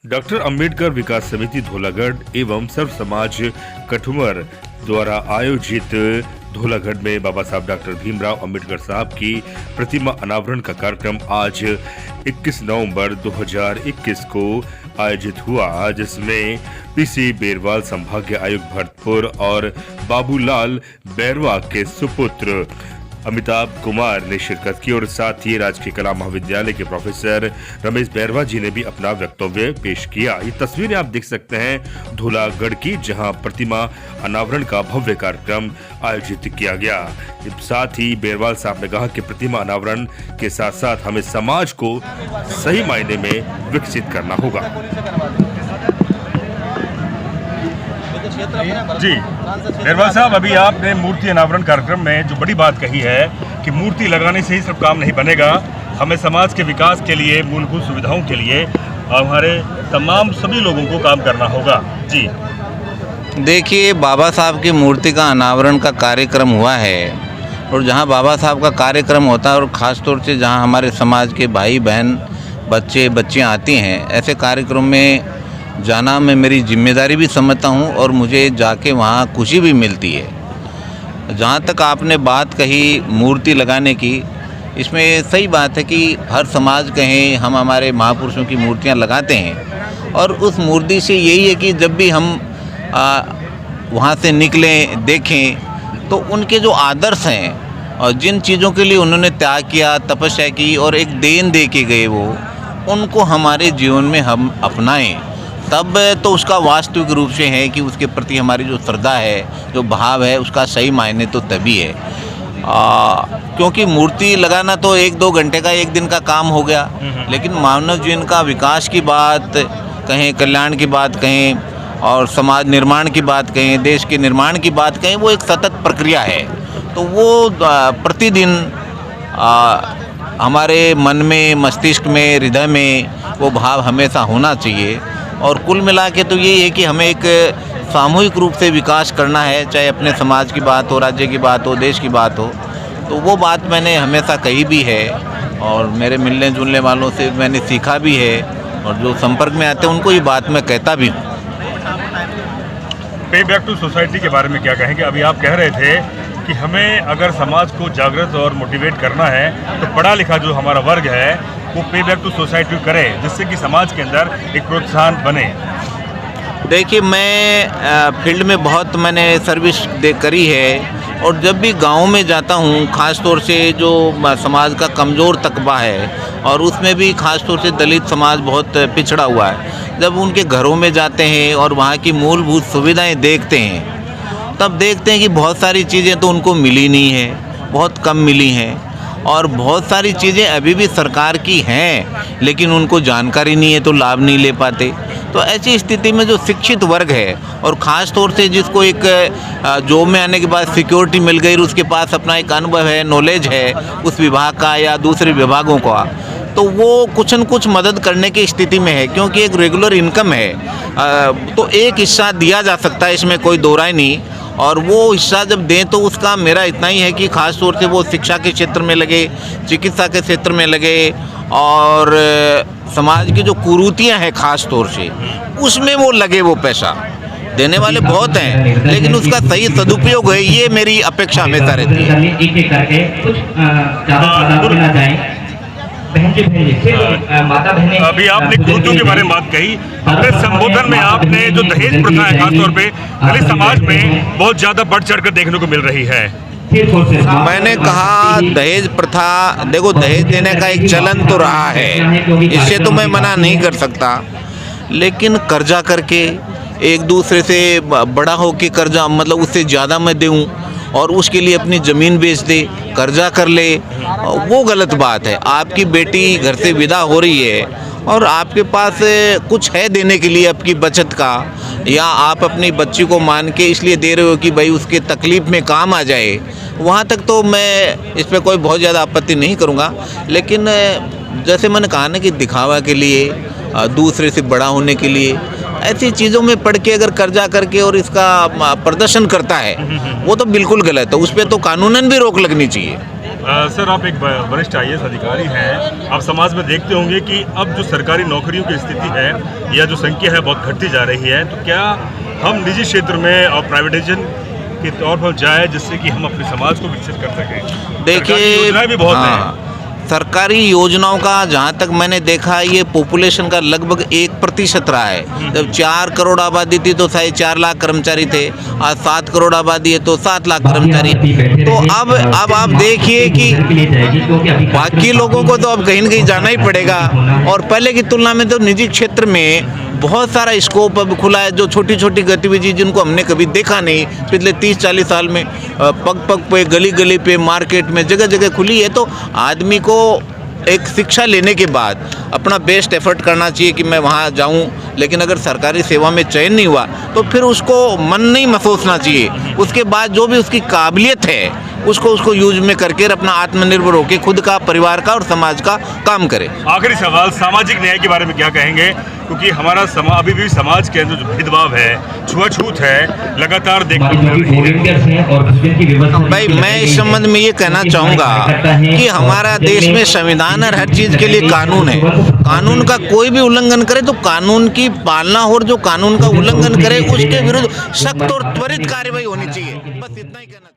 Doctor Ambedkar विकास समिति धोलागढ़ एवं सर्व समाज कठुमर द्वारा आयोजित धोलागढ़ में बाबा साहब डॉक्टर भीमराव अंबेडकर साहब की प्रतिमा अनावरण का कार्यक्रम आज 21 नवंबर 2021 को आयोजित हुआ, जिसमें पीसी बेरवाल संभागीय आयुक्त भरतपुर और बाबूलाल बैरवा के सुपुत्र अमिताभ कुमार ने शिरकत की और साथ ही राजकीय कला महाविद्यालय के प्रोफेसर रमेश बैरवा जी ने भी अपना वक्तव्य पेश किया। ये तस्वीरें आप देख सकते हैं धोलागढ़ की, जहां प्रतिमा अनावरण का भव्य कार्यक्रम आयोजित किया गया। साथ ही बैरवाल साहब ने कहा कि प्रतिमा अनावरण के साथ साथ हमें समाज को सही मायने में विकसित करना होगा। जी बैरवाल साहब, अभी आपने मूर्ति अनावरण कार्यक्रम में जो बड़ी बात कही है कि मूर्ति लगाने से ही सब काम नहीं बनेगा, हमें समाज के विकास के लिए, मूलभूत सुविधाओं के लिए हमारे तमाम सभी लोगों को काम करना होगा। जी देखिए, बाबा साहब की मूर्ति का अनावरण का कार्यक्रम हुआ है और जहां बाबा साहब का कार्यक्रम होता है और ख़ास तौर से जहां हमारे समाज के भाई बहन बच्चे बच्चियाँ आती हैं, ऐसे कार्यक्रम में जाना मैं मेरी जिम्मेदारी भी समझता हूं और मुझे जाके वहां खुशी भी मिलती है। जहां तक आपने बात कही मूर्ति लगाने की, इसमें सही बात है कि हर समाज कहें हम हमारे महापुरुषों की मूर्तियां लगाते हैं और उस मूर्ति से यही है कि जब भी हम वहां से निकलें देखें तो उनके जो आदर्श हैं और जिन चीज़ों के लिए उन्होंने त्याग किया, तपस्या की और एक देन दे के गए, वो उनको हमारे जीवन में हम अपनाएं, तब तो उसका वास्तविक रूप से है कि उसके प्रति हमारी जो श्रद्धा है, जो भाव है, उसका सही मायने तो तभी है। क्योंकि मूर्ति लगाना तो 1-2 घंटे का, एक दिन का काम हो गया, लेकिन मानव जीवन का विकास की बात कहें, कल्याण की बात कहें और समाज निर्माण की बात कहें, देश के निर्माण की बात कहें, वो एक सतत प्रक्रिया है। तो वो प्रतिदिन हमारे मन में, मस्तिष्क में, हृदय में वो भाव हमेशा होना चाहिए। और कुल मिला के तो यही है कि हमें एक सामूहिक रूप से विकास करना है, चाहे अपने समाज की बात हो, राज्य की बात हो, देश की बात हो। तो वो बात मैंने हमेशा कही भी है और मेरे मिलने जुलने वालों से मैंने सीखा भी है और जो संपर्क में आते हैं उनको ये बात मैं कहता भी हूँ। पे बैक टू सोसाइटी के बारे में क्या कहेंगे? अभी आप कह रहे थे कि हमें अगर समाज को जागृत और मोटिवेट करना है तो पढ़ा लिखा जो हमारा वर्ग है वो पे बैक टू सोसाइटी करे, जिससे कि समाज के अंदर एक प्रोत्साहन बने। देखिए, मैं फील्ड में बहुत मैंने सर्विस करी है और जब भी गांव में जाता हूं, ख़ास तौर से जो समाज का कमज़ोर तबका है और उसमें भी ख़ास तौर से दलित समाज बहुत पिछड़ा हुआ है, जब उनके घरों में जाते हैं और वहां की मूलभूत सुविधाएं देखते हैं, तब देखते हैं कि बहुत सारी चीज़ें तो उनको मिली नहीं है, बहुत कम मिली हैं और बहुत सारी चीज़ें अभी भी सरकार की हैं लेकिन उनको जानकारी नहीं है तो लाभ नहीं ले पाते। तो ऐसी स्थिति में जो शिक्षित वर्ग है और ख़ास तौर से जिसको एक जॉब में आने के बाद सिक्योरिटी मिल गई, उसके पास अपना एक अनुभव है, नॉलेज है उस विभाग का या दूसरे विभागों का, तो वो कुछ न कुछ मदद करने की स्थिति में है, क्योंकि एक रेगुलर इनकम है। तो एक हिस्सा दिया जा सकता है, इसमें कोई दो राय नहीं। और वो हिस्सा जब दें तो उसका मेरा इतना ही है कि ख़ास तौर से वो शिक्षा के क्षेत्र में लगे, चिकित्सा के क्षेत्र में लगे और समाज की जो कुरीतियाँ हैं ख़ास तौर से उसमें वो लगे। वो पैसा देने वाले बहुत हैं लेकिन उसका सही सदुपयोग है, ये मेरी अपेक्षा हमेशा रहती है। अभी आपने कुरीतियों के बारे में बात कही, अपने संबोधन में आपने जो दहेज प्रथा है खासतौर पे दलित समाज में बहुत ज़्यादा बढ़ चढ़ कर देखने को मिल रही है। मैंने कहा दहेज प्रथा, देखो दहेज देने का एक चलन तो रहा है, इससे तो मैं मना नहीं कर सकता, लेकिन कर्जा करके एक दूसरे से बड़ा होके कर्जा, मतलब उससे ज़्यादा मैं दूँ और उसके लिए अपनी ज़मीन बेच दे, कर्जा कर ले, वो गलत बात है। आपकी बेटी घर से विदा हो रही है और आपके पास कुछ है देने के लिए आपकी बचत का, या आप अपनी बच्ची को मान के इसलिए दे रहे हो कि भाई उसके तकलीफ़ में काम आ जाए, वहाँ तक तो मैं इस पर कोई बहुत ज़्यादा आपत्ति नहीं करूँगा। लेकिन जैसे मैंने कहा ना कि दिखावा के लिए, दूसरे से बड़ा होने के लिए, ऐसी चीज़ों में पढ़ के अगर कर्जा करके और इसका प्रदर्शन करता है वो तो बिल्कुल गलत है, उस पर तो कानूनन भी रोक लगनी चाहिए। सर, आप एक वरिष्ठ IAS अधिकारी हैं। आप समाज में देखते होंगे कि अब जो सरकारी नौकरियों की स्थिति है या जो संख्या है बहुत घटती जा रही है, तो क्या हम निजी क्षेत्र में और प्राइवेटाइजेशन के तौर पर जाए जिससे कि हम अपने समाज को विकसित कर सकें? देखिए, योजनाएं भी बहुत हैं। सरकारी योजनाओं का जहाँ तक मैंने देखा, ये पॉपुलेशन का लगभग 1% रहा है। जब 4 करोड़ आबादी थी तो 4.5 लाख कर्मचारी थे, आज 7 करोड़ आबादी है तो 7 लाख कर्मचारी। तो अब आप देखिए कि बाकी लोगों को तो अब कहीं न कहीं जाना ही पड़ेगा, और पहले की तुलना में तो निजी क्षेत्र में बहुत सारा स्कोप अब खुला है। जो छोटी छोटी गतिविधि जिनको हमने कभी देखा नहीं पिछले 30-40 साल में, पग पग पे, गली गली पे, मार्केट में जगह जगह खुली है। तो आदमी को एक शिक्षा लेने के बाद अपना बेस्ट एफर्ट करना चाहिए कि मैं वहाँ जाऊँ, लेकिन अगर सरकारी सेवा में चयन नहीं हुआ तो फिर उसको मन नहीं महसूसना चाहिए। उसके बाद जो भी उसकी काबिलियत है उसको यूज में करके अपना आत्मनिर्भर होकर खुद का, परिवार का और समाज का काम करे। आखिरी सवाल, सामाजिक न्याय के बारे में क्या कहेंगे? क्योंकि हमारा अभी भी समाज के अंदर जो भेदभाव है, छुआछूत है, लगातार देखने को मिल रही है। भाई, मैं इस संबंध में ये कहना चाहूँगा कि हमारा देश में संविधान और हर चीज़ के लिए कानून है। कानून का कोई भी उल्लंघन करे तो कानून की पालना, और जो कानून का उल्लंघन करे उसके विरुद्ध सख्त और त्वरित कार्रवाई होनी चाहिए। बस इतना ही कहना।